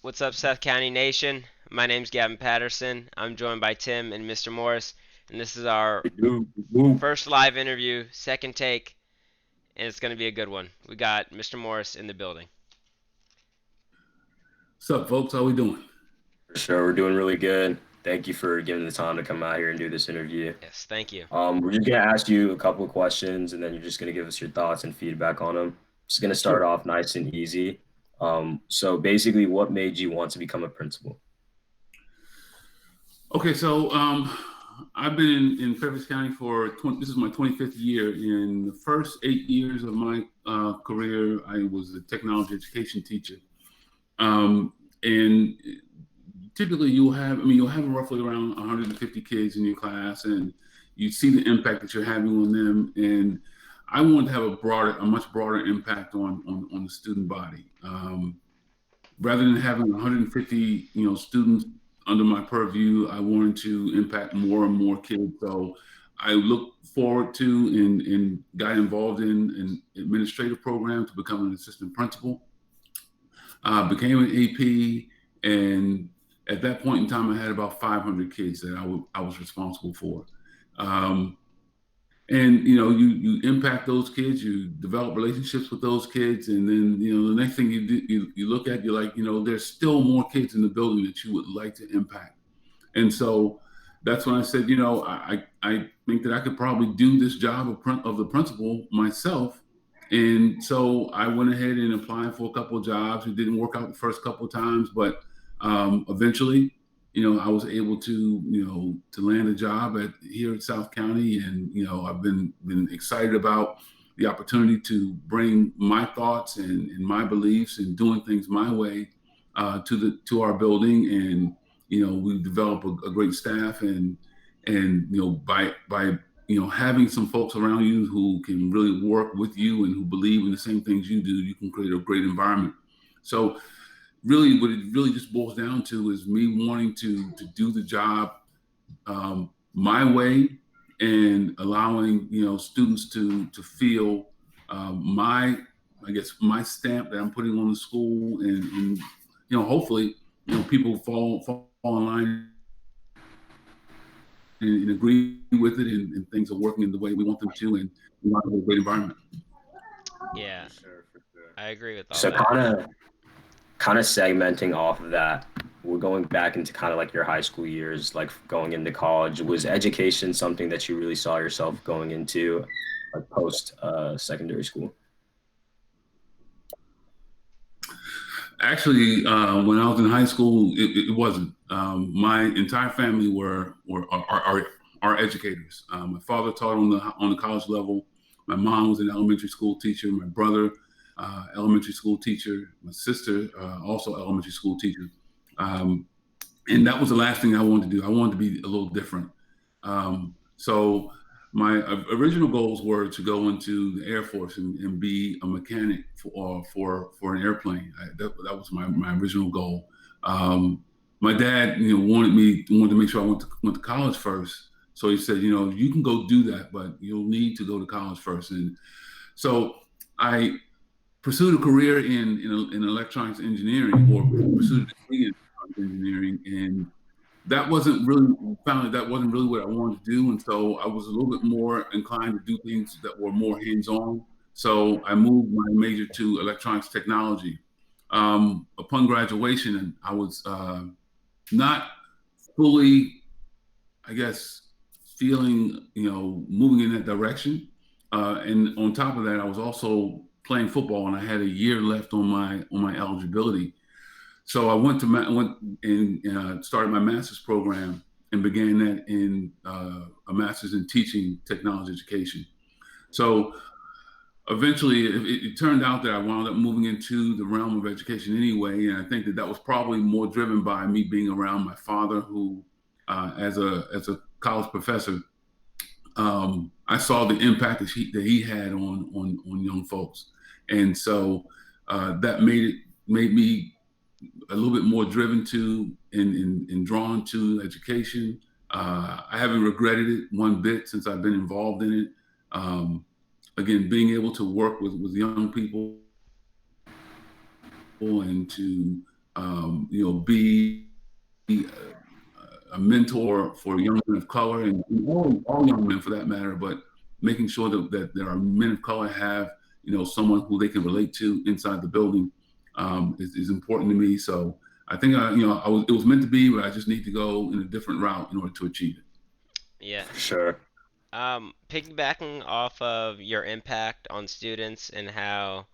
What's up, Seth County Nation? My name's Gavin Patterson. I'm joined by Tim and Mr. Morris, and this is our What's first live interview, second take, and it's going to be a good one. We got Mr. Morris in the building. up, folks? How we doing? For sure, we're doing really good. Thank you for giving the time to come out here and do this interview. Yes, thank you. We're just gonna ask you a couple of questions, and then you're just gonna give us your thoughts and feedback on them. Just gonna start Sure. off nice and easy. So basically, what made you want to become a principal? Okay, so I've been in Fairfax County for this is my 25th year. In the first 8 years of my career, I was a technology education teacher. And typically, you'll have roughly around 150 kids in your class, and you see the impact that you're having on them. And I wanted to have a much broader impact on the student body. Rather than having 150 students under my purview, I wanted to impact more and more kids. So I look forward to and got involved in an administrative program to become an assistant principal. Became an AP, and at that point in time, I had about 500 kids that I was responsible for. Um, and you impact those kids, you develop relationships with those kids, and then the next thing you look at, you're like, there's still more kids in the building that you would like to impact. And so that's when I said, I think that I could probably do this job of the principal myself. And so I went ahead and applied for a couple of jobs. It didn't work out the first couple of times, but eventually, I was able to, to land a job here at South County, and I've been excited about the opportunity to bring my thoughts and my beliefs and doing things my way to our building. And we develop a great staff, and by having some folks around you who can really work with you and who believe in the same things you do, you can create a great environment. So really, what it really just boils down to is me wanting to do the job my way, and allowing students to feel my, I guess, my stamp that I'm putting on the school, and hopefully people fall in line and agree with it, and things are working in the way we want them to, and we want a great environment. Yeah, For sure, for sure. I agree with all So that. kind of segmenting off of that, we're going back into kind of like your high school years, like going into college. Was education something that you really saw yourself going into, like post secondary school? Actually, when I was in high school, it wasn't. My entire family are educators. My father taught on the college level. My mom was an elementary school teacher. My brother, elementary school teacher. My sister, also elementary school teacher. Um, and that was the last thing I wanted to do. I wanted to be a little different. So my original goals were to go into the Air Force and be a mechanic for an airplane. That was my original goal. My dad, wanted to make sure I went to college first. So he said, you can go do that, but you'll need to go to college first. And so I pursued a career in electronics engineering, or pursued a degree in electronics engineering, and that wasn't really found that wasn't really what I wanted to do. And so I was a little bit more inclined to do things that were more hands-on. So I moved my major to electronics technology. Upon graduation, I was not fully, I guess, feeling, moving in that direction. And on top of that, I was also playing football, and I had a year left on my eligibility. So I went and started my master's program, and began that in a master's in teaching technology education. So eventually, it turned out that I wound up moving into the realm of education anyway, and I think that was probably more driven by me being around my father, who, as a college professor, I saw the impact that he had on young folks, and so that made me a little bit more driven to and drawn to education. I haven't regretted it one bit since I've been involved in it. Again, being able to work with young people, and to be a mentor for young men of color and all young men for that matter, but making sure that there are men of color have, someone who they can relate to inside the building is important to me. So I think, it was meant to be, but I just need to go in a different route in order to achieve it. Yeah. For sure. Piggybacking off of your impact on students and how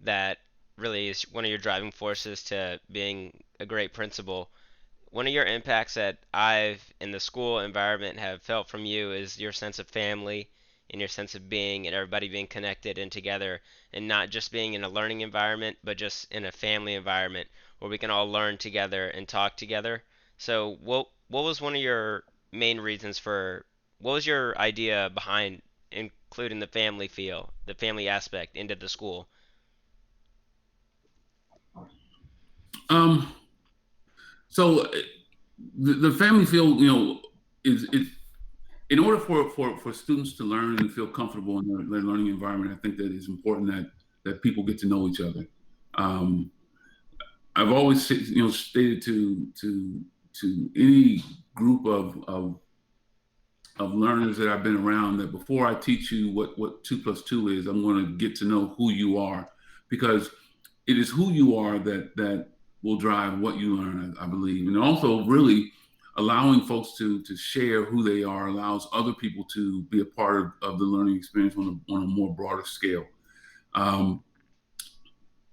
that really is one of your driving forces to being a great principal. One of your impacts that I've in the school environment have felt from you is your sense of family and your sense of being and everybody being connected and together and not just being in a learning environment but just in a family environment where we can all learn together and talk together. So what was one of your main reasons for what was your idea behind including the family feel, the family aspect into the school? Um, so the family feel, is in order for students to learn and feel comfortable in their learning environment. I think that it's important that people get to know each other. Um, I've always stated to any group of learners that I've been around that before I teach you what 2 plus 2 is, I'm going to get to know who you are, because it is who you are that will drive what you learn, I believe. And also really allowing folks to share who they are allows other people to be a part of the learning experience on a more broader scale. Um,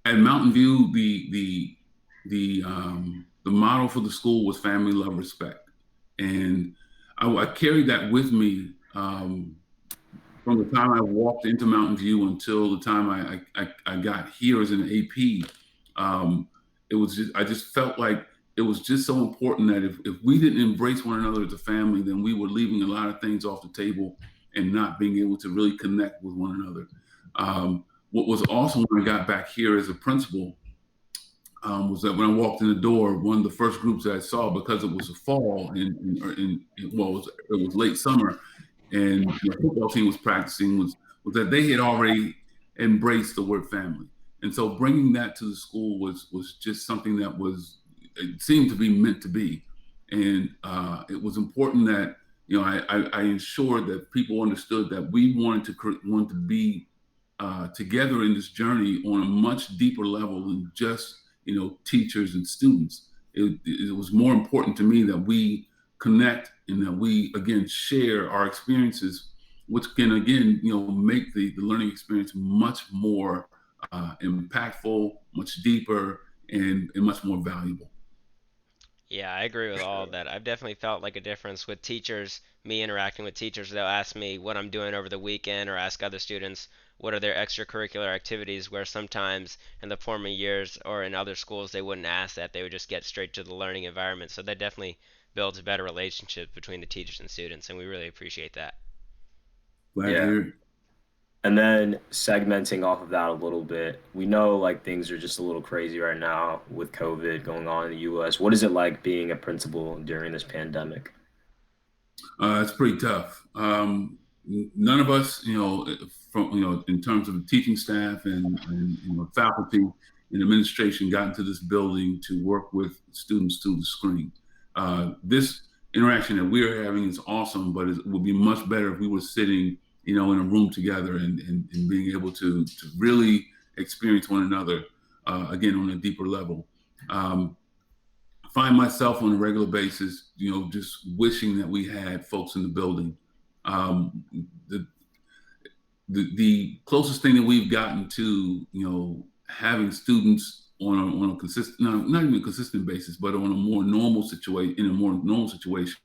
at Mountain View, the model for the school was family, love, respect, and I carried that with me from the time I walked into Mountain View until the time I got here as an AP. Um, I just felt like it was just so important that if we didn't embrace one another as a family, then we were leaving a lot of things off the table and not being able to really connect with one another. What was awesome when I got back here as a principal was that when I walked in the door, one of the first groups that I saw, because it was a fall well, it was late summer, and the football team was practicing, was that they had already embraced the word family, and so bringing that to the school was just something that it seemed to be meant to be, and it was important that I ensured that people understood that we wanted to be together in this journey on a much deeper level than just teachers and students. It was more important to me that we connect and that we again share our experiences, which can again make the learning experience much more impactful, much deeper, and much more valuable. Yeah, I agree with all of that. I've definitely felt like a difference with teachers, me interacting with teachers. They'll ask me what I'm doing over the weekend or ask other students what are their extracurricular activities, where sometimes in the former years or in other schools they wouldn't ask that. They would just get straight to the learning environment. So that definitely builds a better relationship between the teachers and students, and we really appreciate that. Glad to Yeah. hear it. And then segmenting off of that a little bit, we know like things are just a little crazy right now with COVID going on in the US. What is it like being a principal during this pandemic? It's pretty tough. None of us, from in terms of the teaching staff and faculty and administration, got into this building to work with students through the screen. This interaction that we're having is awesome, but it would be much better if we were sitting, in a room together and being able to really experience one another again on a deeper level. Um, find myself on a regular basis, just wishing that we had folks in the building. Um, the, the closest thing that we've gotten to, having students on a consistent, not even a consistent basis, but on a more normal situation, in a more normal situation,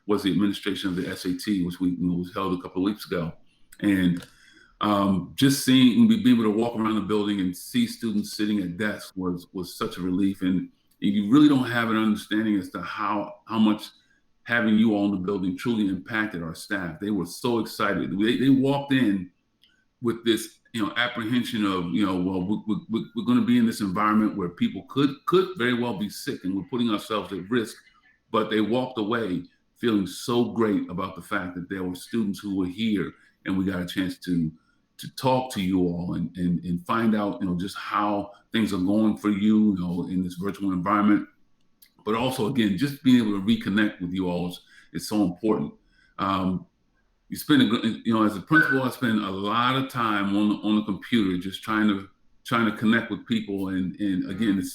was the administration of the SAT, which was held a couple of weeks ago, and just seeing being able to walk around the building and see students sitting at desks was such a relief, and you really don't have an understanding as to how much having you all in the building truly impacted our staff. They were so excited. They walked in with this apprehension of well, we're going to be in this environment where people could very well be sick and we're putting ourselves at risk, but they walked away feeling so great about the fact that there were students who were here and we got a chance to talk to you all and find out, just how things are going for you, in this virtual environment. But also, again, just being able to reconnect with you all is so important. Um, you spend as a principal, I spend a lot of time on the computer, just trying to connect with people, and again, it's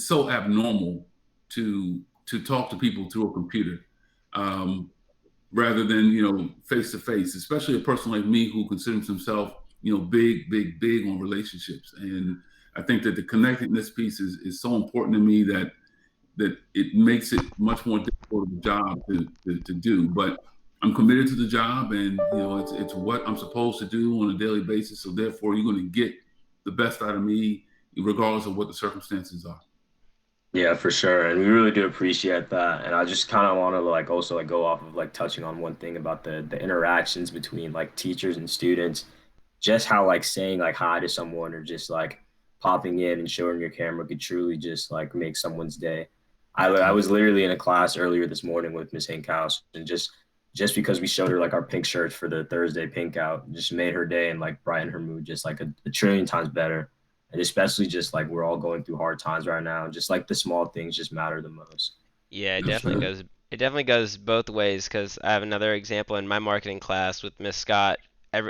so abnormal to talk to people through a computer. Um, Rather than face to face, especially a person like me who considers himself big on relationships. And I think that the connectedness piece is so important to me that it makes it much more difficult of a job to do. But I'm committed to the job, and it's what I'm supposed to do on a daily basis. So therefore, you're going to get the best out of me, regardless of what the circumstances are. Yeah, for sure. And we really do appreciate that. And I just kind of want to like also like go off of like touching on one thing about the interactions between like teachers and students, just how like saying like hi to someone or just like popping in and showing your camera could truly just like make someone's day. I was literally in a class earlier this morning with Miss Hinkhouse, and just because we showed her like our pink shirts for the Thursday pink out, just made her day and like brightened her mood just like a trillion times better. And especially just like we're all going through hard times right now, just like the small things just matter the most. Yeah, it That's definitely right. goes. It definitely goes both ways because I have another example in my marketing class with Miss Scott.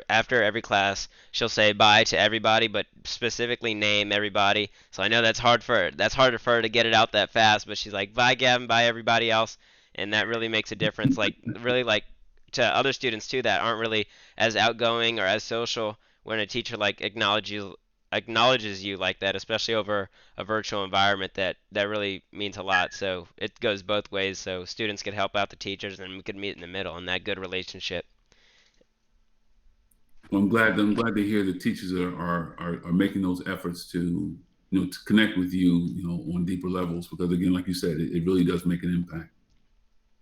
After every class, she'll say bye to everybody, but specifically name everybody. So I know that's harder for her to get it out that fast. But she's like, bye, Gavin, bye, everybody else, and that really makes a difference. Like really, like to other students too that aren't really as outgoing or as social. When a teacher like acknowledges you like that, especially over a virtual environment, that really means a lot. So it goes both ways. So students could help out the teachers, and we could meet in the middle in that good relationship. Well, I'm glad to hear the teachers are making those efforts to to connect with you, on deeper levels, because again, like you said, it really does make an impact.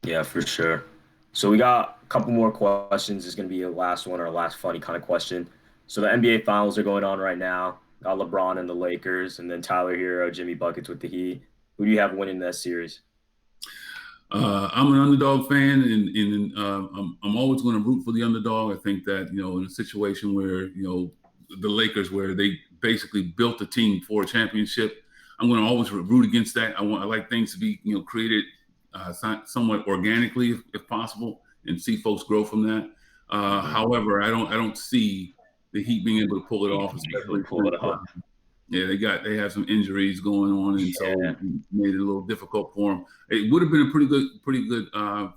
Yeah, for sure. So we got a couple more questions. It's gonna be a last one or a last funny kind of question. So the NBA finals are going on right now. Got LeBron and the Lakers, and then Tyler Hero, Jimmy Buckets with the Heat. Who do you have winning that series? I'm an underdog fan, and I'm always going to root for the underdog. I think that in a situation where the Lakers, where they basically built a team for a championship, I'm going to always root against that. I like things to be created somewhat organically, if possible, and see folks grow from that. Mhm. However, I don't see the Heat being able to pull it Heat off, can be able to especially pull since it off. yeah, they have some injuries going on, and so Yeah. it made it a little difficult for them. It would have been a pretty good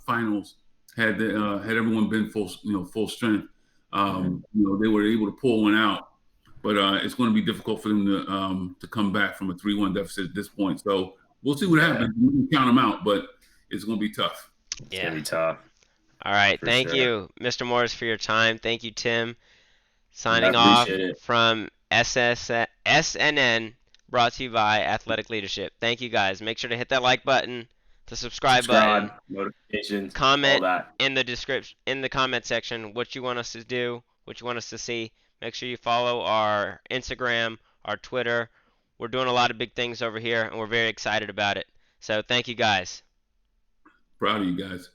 finals had everyone been full strength. Mhm. They were able to pull one out, but it's going to be difficult for them to come back from a 3-1 deficit at this point. So we'll see what Yeah, happens. We can count them out, but it's going to be tough. it's gonna Yeah. be tough All right. for Thank sure. you, Mr. Morris, for your time. Thank you, Tim. Yeah, I Signing off appreciate it. from SNN, brought to you by Athletic Leadership. Thank you guys. Make sure to hit that like button, the subscribe Subscribe, button, notifications, all comment that. in the description in the comment section what you want us to do, what you want us to see. Make sure you follow our Instagram, our Twitter. We're doing a lot of big things over here and we're very excited about it. So thank you guys. Proud of you guys.